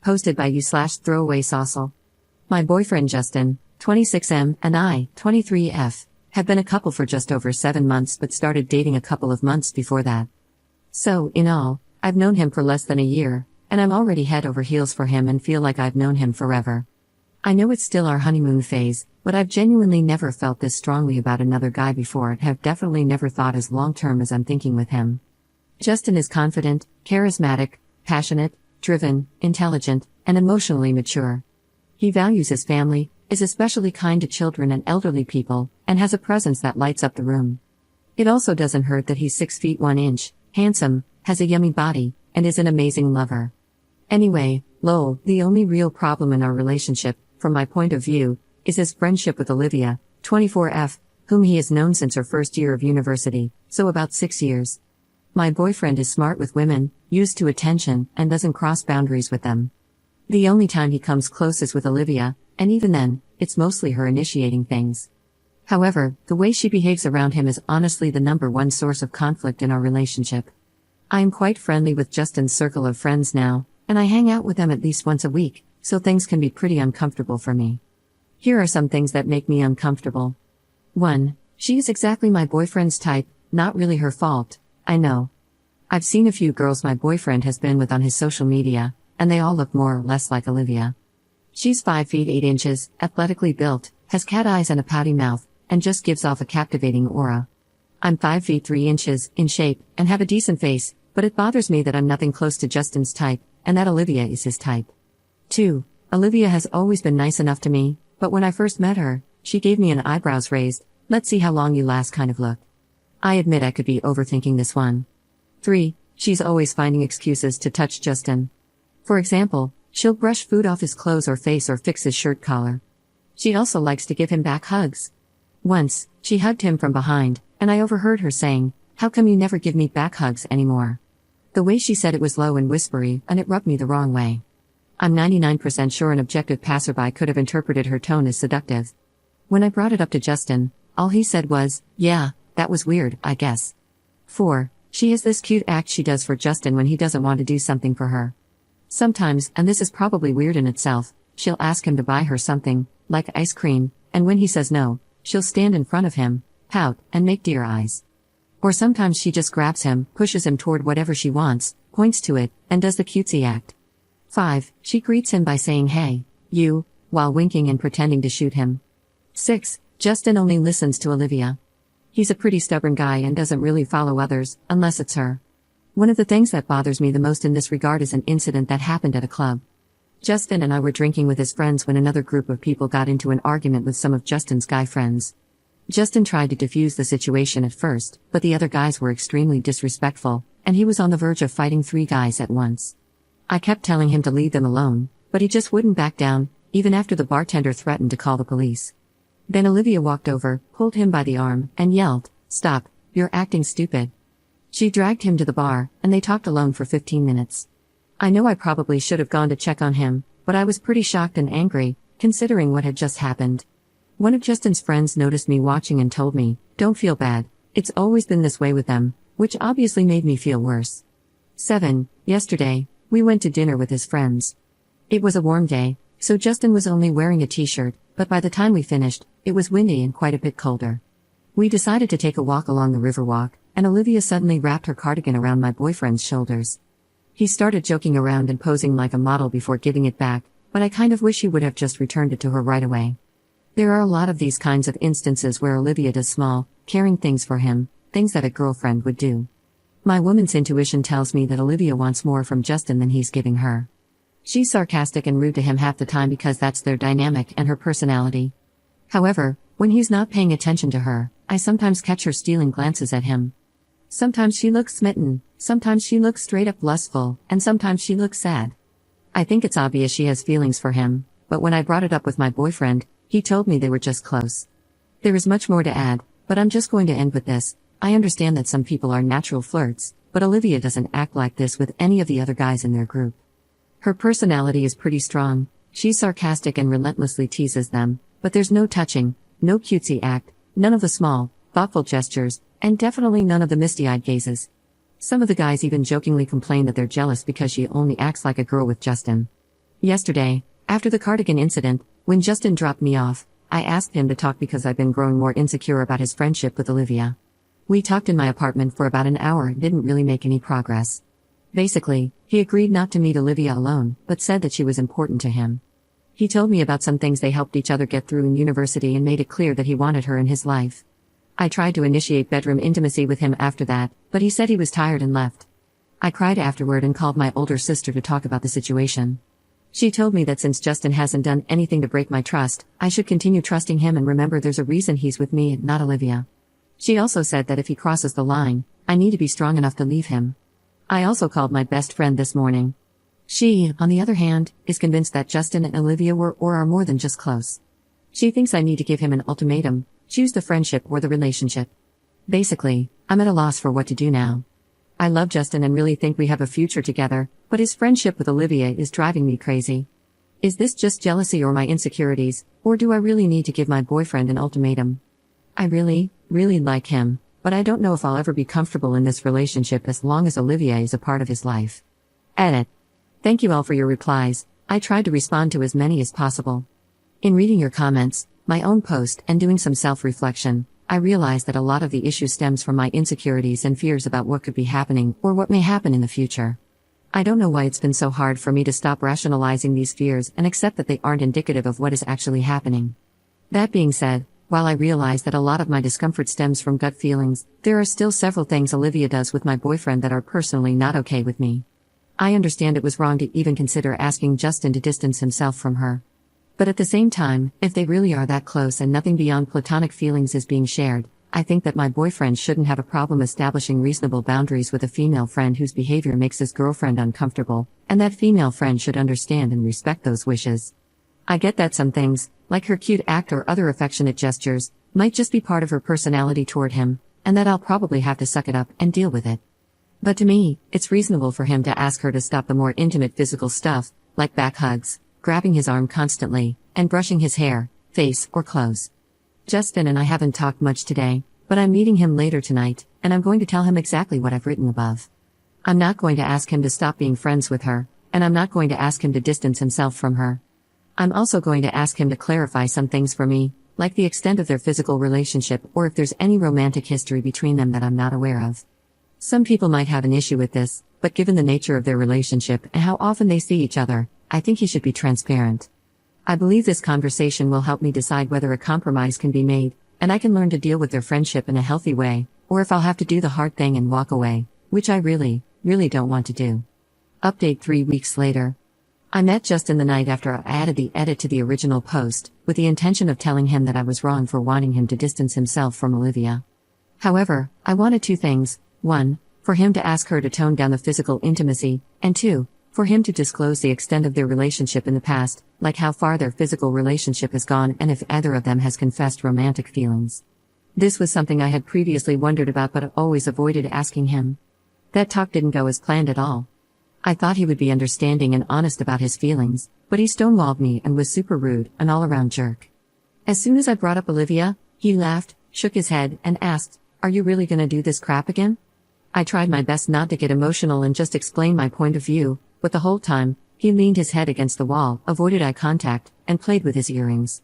posted by you/throwaway saucel. My boyfriend Justin, 26M, and I, 23F, have been a couple for just over 7 months but started dating a couple of months before that. So, in all, I've known him for less than a year, and I'm already head over heels for him and feel like I've known him forever. I know it's still our honeymoon phase, but I've genuinely never felt this strongly about another guy before and have definitely never thought as long-term as I'm thinking with him. Justin is confident, charismatic, passionate, driven, intelligent, and emotionally mature. He values his family, is especially kind to children and elderly people, and has a presence that lights up the room. It also doesn't hurt that he's 6 feet 1 inch, handsome, has a yummy body, and is an amazing lover. Anyway, lol, the only real problem in our relationship, from my point of view, is his friendship with Olivia, 24F, whom he has known since her first year of university, so about 6 years. My boyfriend is smart with women, used to attention, and doesn't cross boundaries with them. The only time he comes close is with Olivia, and even then, it's mostly her initiating things. However, the way she behaves around him is honestly the #1 source of conflict in our relationship. I am quite friendly with Justin's circle of friends now, and I hang out with them at least once a week, so things can be pretty uncomfortable for me. Here are some things that make me uncomfortable. 1. She is exactly my boyfriend's type, not really her fault, I know. I've seen a few girls my boyfriend has been with on his social media, and they all look more or less like Olivia. She's 5 feet 8 inches, athletically built, has cat eyes and a pouty mouth, and just gives off a captivating aura. I'm 5 feet 3 inches, in shape, and have a decent face, but it bothers me that I'm nothing close to Justin's type, and that Olivia is his type. 2. Olivia has always been nice enough to me, but when I first met her, she gave me an eyebrows raised, let's see how long you last kind of look. I admit I could be overthinking this one. 3. She's always finding excuses to touch Justin. For example, she'll brush food off his clothes or face or fix his shirt collar. She also likes to give him back hugs. Once, she hugged him from behind, and I overheard her saying, "How come you never give me back hugs anymore?" The way she said it was low and whispery, and it rubbed me the wrong way. I'm 99% sure an objective passerby could have interpreted her tone as seductive. When I brought it up to Justin, all he said was, "Yeah, that was weird, I guess." 4. She has this cute act she does for Justin when he doesn't want to do something for her. Sometimes, and this is probably weird in itself, she'll ask him to buy her something, like ice cream, and when he says no, she'll stand in front of him, pout, and make deer eyes. Or sometimes she just grabs him, pushes him toward whatever she wants, points to it, and does the cutesy act. 5. She greets him by saying "Hey, you," while winking and pretending to shoot him. 6. Justin only listens to Olivia. He's a pretty stubborn guy and doesn't really follow others, unless it's her. One of the things that bothers me the most in this regard is an incident that happened at a club. Justin and I were drinking with his friends when another group of people got into an argument with some of Justin's guy friends. Justin tried to defuse the situation at first, but the other guys were extremely disrespectful, and he was on the verge of fighting 3 guys at once. I kept telling him to leave them alone, but he just wouldn't back down, even after the bartender threatened to call the police. Then Olivia walked over, pulled him by the arm, and yelled, "Stop, you're acting stupid." She dragged him to the bar, and they talked alone for 15 minutes. I know I probably should have gone to check on him, but I was pretty shocked and angry, considering what had just happened. One of Justin's friends noticed me watching and told me, "Don't feel bad, it's always been this way with them," which obviously made me feel worse. 7. Yesterday, we went to dinner with his friends. It was a warm day, so Justin was only wearing a t-shirt, but by the time we finished, it was windy and quite a bit colder. We decided to take a walk along the Riverwalk, and Olivia suddenly wrapped her cardigan around my boyfriend's shoulders. He started joking around and posing like a model before giving it back, but I kind of wish he would have just returned it to her right away. There are a lot of these kinds of instances where Olivia does small, caring things for him, things that a girlfriend would do. My woman's intuition tells me that Olivia wants more from Justin than he's giving her. She's sarcastic and rude to him half the time because that's their dynamic and her personality. However, when he's not paying attention to her, I sometimes catch her stealing glances at him. Sometimes she looks smitten, sometimes she looks straight up lustful, and sometimes she looks sad. I think it's obvious she has feelings for him, but when I brought it up with my boyfriend, he told me they were just close. There is much more to add, but I'm just going to end with this. I understand that some people are natural flirts, but Olivia doesn't act like this with any of the other guys in their group. Her personality is pretty strong, she's sarcastic and relentlessly teases them, but there's no touching, no cutesy act, none of the small, thoughtful gestures, and definitely none of the misty-eyed gazes. Some of the guys even jokingly complain that they're jealous because she only acts like a girl with Justin. Yesterday, after the cardigan incident, when Justin dropped me off, I asked him to talk because I've been growing more insecure about his friendship with Olivia. We talked in my apartment for about an hour and didn't really make any progress. Basically, he agreed not to meet Olivia alone, but said that she was important to him. He told me about some things they helped each other get through in university and made it clear that he wanted her in his life. I tried to initiate bedroom intimacy with him after that, but he said he was tired and left. I cried afterward and called my older sister to talk about the situation. She told me that since Justin hasn't done anything to break my trust, I should continue trusting him and remember there's a reason he's with me and not Olivia. She also said that if he crosses the line, I need to be strong enough to leave him. I also called my best friend this morning. She, on the other hand, is convinced that Justin and Olivia were or are more than just close. She thinks I need to give him an ultimatum, choose the friendship or the relationship. Basically, I'm at a loss for what to do now. I love Justin and really think we have a future together, but his friendship with Olivia is driving me crazy. Is this just jealousy or my insecurities, or do I really need to give my boyfriend an ultimatum? I really like him, but I don't know if I'll ever be comfortable in this relationship as long as Olivia is a part of his life. Edit. Thank you all for your replies. I tried to respond to as many as possible. In reading your comments, my own post, and doing some self-reflection, I realized that a lot of the issue stems from my insecurities and fears about what could be happening or what may happen in the future. I don't know why it's been so hard for me to stop rationalizing these fears and accept that they aren't indicative of what is actually happening. That being said, while I realize that a lot of my discomfort stems from gut feelings, there are still several things Olivia does with my boyfriend that are personally not okay with me. I understand it was wrong to even consider asking Justin to distance himself from her. But at the same time, if they really are that close and nothing beyond platonic feelings is being shared, I think that my boyfriend shouldn't have a problem establishing reasonable boundaries with a female friend whose behavior makes his girlfriend uncomfortable, and that female friend should understand and respect those wishes. I get that some things, like her cute act or other affectionate gestures, might just be part of her personality toward him, and that I'll probably have to suck it up and deal with it. But to me, it's reasonable for him to ask her to stop the more intimate physical stuff, like back hugs, grabbing his arm constantly, and brushing his hair, face, or clothes. Justin and I haven't talked much today, but I'm meeting him later tonight, and I'm going to tell him exactly what I've written above. I'm not going to ask him to stop being friends with her, and I'm not going to ask him to distance himself from her. I'm also going to ask him to clarify some things for me, like the extent of their physical relationship or if there's any romantic history between them that I'm not aware of. Some people might have an issue with this, but given the nature of their relationship and how often they see each other, I think he should be transparent. I believe this conversation will help me decide whether a compromise can be made, and I can learn to deal with their friendship in a healthy way, or if I'll have to do the hard thing and walk away, which I really don't want to do. Update 3 weeks later. I met Justin the night after I added the edit to the original post, with the intention of telling him that I was wrong for wanting him to distance himself from Olivia. However, I wanted 2 things: 1, for him to ask her to tone down the physical intimacy, and 2, for him to disclose the extent of their relationship in the past, like how far their physical relationship has gone and if either of them has confessed romantic feelings. This was something I had previously wondered about but always avoided asking him. That talk didn't go as planned at all. I thought he would be understanding and honest about his feelings, but he stonewalled me and was super rude, an all-around jerk. As soon as I brought up Olivia, he laughed, shook his head, and asked, "Are you really gonna do this crap again?" I tried my best not to get emotional and just explain my point of view, but the whole time, he leaned his head against the wall, avoided eye contact, and played with his earrings.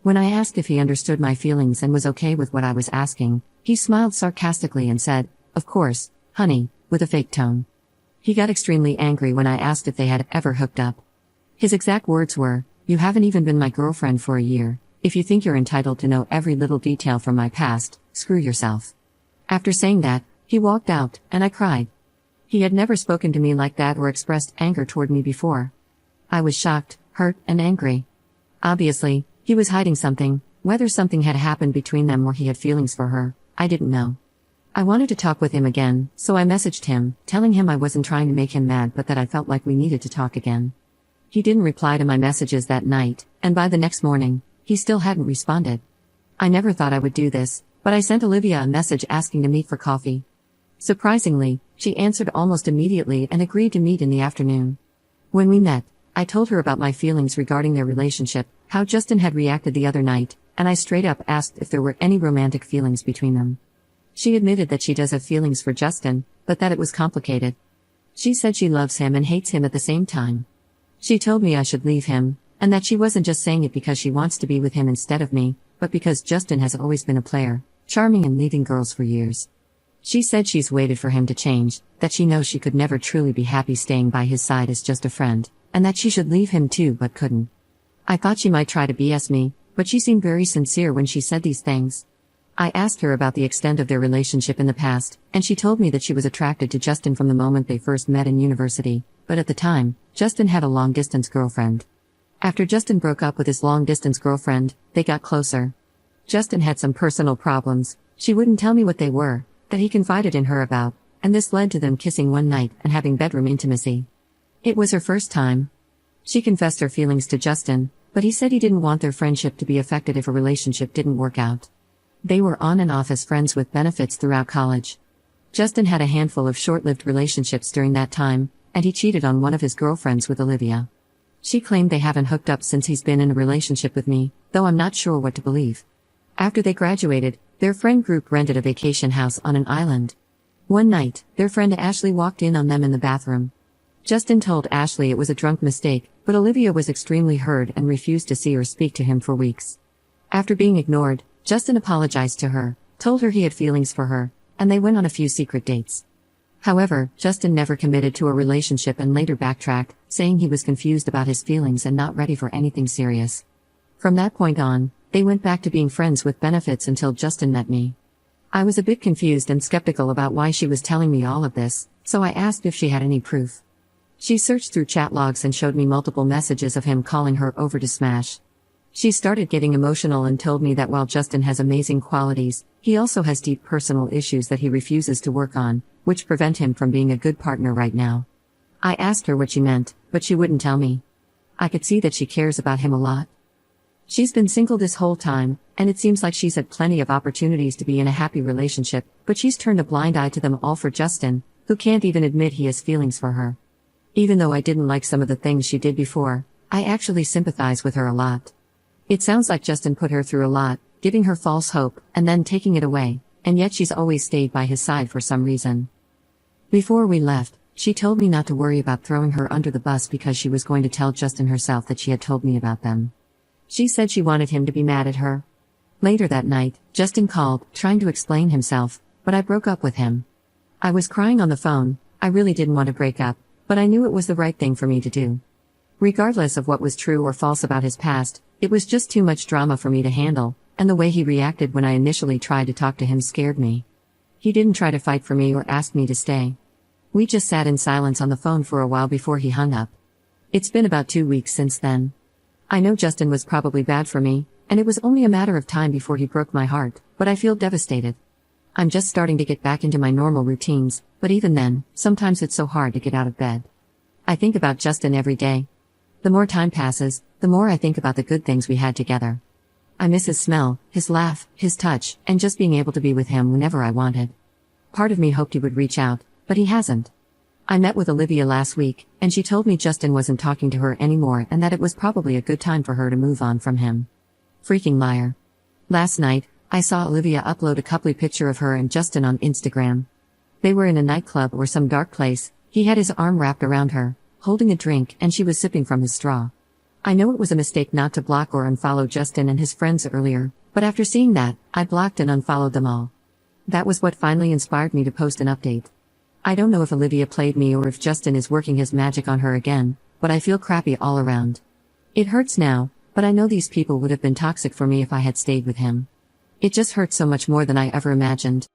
When I asked if he understood my feelings and was okay with what I was asking, he smiled sarcastically and said, "Of course, honey," with a fake tone. He got extremely angry when I asked if they had ever hooked up. His exact words were, "You haven't even been my girlfriend for a year. If you think you're entitled to know every little detail from my past, screw yourself." After saying that, he walked out, and I cried. He had never spoken to me like that or expressed anger toward me before. I was shocked, hurt, and angry. Obviously, he was hiding something. Whether something had happened between them or he had feelings for her, I didn't know. I wanted to talk with him again, so I messaged him, telling him I wasn't trying to make him mad but that I felt like we needed to talk again. He didn't reply to my messages that night, and by the next morning, he still hadn't responded. I never thought I would do this, but I sent Olivia a message asking to meet for coffee. Surprisingly, she answered almost immediately and agreed to meet in the afternoon. When we met, I told her about my feelings regarding their relationship, how Justin had reacted the other night, and I straight up asked if there were any romantic feelings between them. She admitted that she does have feelings for Justin, but that it was complicated. She said she loves him and hates him at the same time. She told me I should leave him, and that she wasn't just saying it because she wants to be with him instead of me, but because Justin has always been a player, charming and leading girls for years. She said she's waited for him to change, that she knows she could never truly be happy staying by his side as just a friend, and that she should leave him too but couldn't. I thought she might try to BS me, but she seemed very sincere when she said these things. I asked her about the extent of their relationship in the past, and she told me that she was attracted to Justin from the moment they first met in university, but at the time, Justin had a long-distance girlfriend. After Justin broke up with his long-distance girlfriend, they got closer. Justin had some personal problems, she wouldn't tell me what they were, that he confided in her about, and this led to them kissing one night and having bedroom intimacy. It was her first time. She confessed her feelings to Justin, but he said he didn't want their friendship to be affected if a relationship didn't work out. They were on and off as friends with benefits throughout college. Justin had a handful of short-lived relationships during that time, and he cheated on one of his girlfriends with Olivia. She claimed they haven't hooked up since he's been in a relationship with me, though I'm not sure what to believe. After they graduated, their friend group rented a vacation house on an island. One night, their friend Ashley walked in on them in the bathroom. Justin told Ashley it was a drunk mistake, but Olivia was extremely hurt and refused to see or speak to him for weeks. After being ignored, Justin apologized to her, told her he had feelings for her, and they went on a few secret dates. However, Justin never committed to a relationship and later backtracked, saying he was confused about his feelings and not ready for anything serious. From that point on, they went back to being friends with benefits until Justin met me. I was a bit confused and skeptical about why she was telling me all of this, so I asked if she had any proof. She searched through chat logs and showed me multiple messages of him calling her over to smash. She started getting emotional and told me that while Justin has amazing qualities, he also has deep personal issues that he refuses to work on, which prevent him from being a good partner right now. I asked her what she meant, but she wouldn't tell me. I could see that she cares about him a lot. She's been single this whole time, and it seems like she's had plenty of opportunities to be in a happy relationship, but she's turned a blind eye to them all for Justin, who can't even admit he has feelings for her. Even though I didn't like some of the things she did before, I actually sympathize with her a lot. It sounds like Justin put her through a lot, giving her false hope, and then taking it away, and yet she's always stayed by his side for some reason. Before we left, she told me not to worry about throwing her under the bus because she was going to tell Justin herself that she had told me about them. She said she wanted him to be mad at her. Later that night, Justin called, trying to explain himself, but I broke up with him. I was crying on the phone. I really didn't want to break up, but I knew it was the right thing for me to do. Regardless of what was true or false about his past, it was just too much drama for me to handle, and the way he reacted when I initially tried to talk to him scared me. He didn't try to fight for me or ask me to stay. We just sat in silence on the phone for a while before he hung up. It's been about 2 weeks since then. I know Justin was probably bad for me, and it was only a matter of time before he broke my heart, but I feel devastated. I'm just starting to get back into my normal routines, but even then, sometimes it's so hard to get out of bed. I think about Justin every day. The more time passes, the more I think about the good things we had together. I miss his smell, his laugh, his touch, and just being able to be with him whenever I wanted. Part of me hoped he would reach out, but he hasn't. I met with Olivia last week, and she told me Justin wasn't talking to her anymore and that it was probably a good time for her to move on from him. Freaking liar. Last night, I saw Olivia upload a couple picture of her and Justin on Instagram. They were in a nightclub or some dark place. He had his arm wrapped around her, holding a drink, and she was sipping from his straw. I know it was a mistake not to block or unfollow Justin and his friends earlier, but after seeing that, I blocked and unfollowed them all. That was what finally inspired me to post an update. I don't know if Olivia played me or if Justin is working his magic on her again, but I feel crappy all around. It hurts now, but I know these people would have been toxic for me if I had stayed with him. It just hurts so much more than I ever imagined.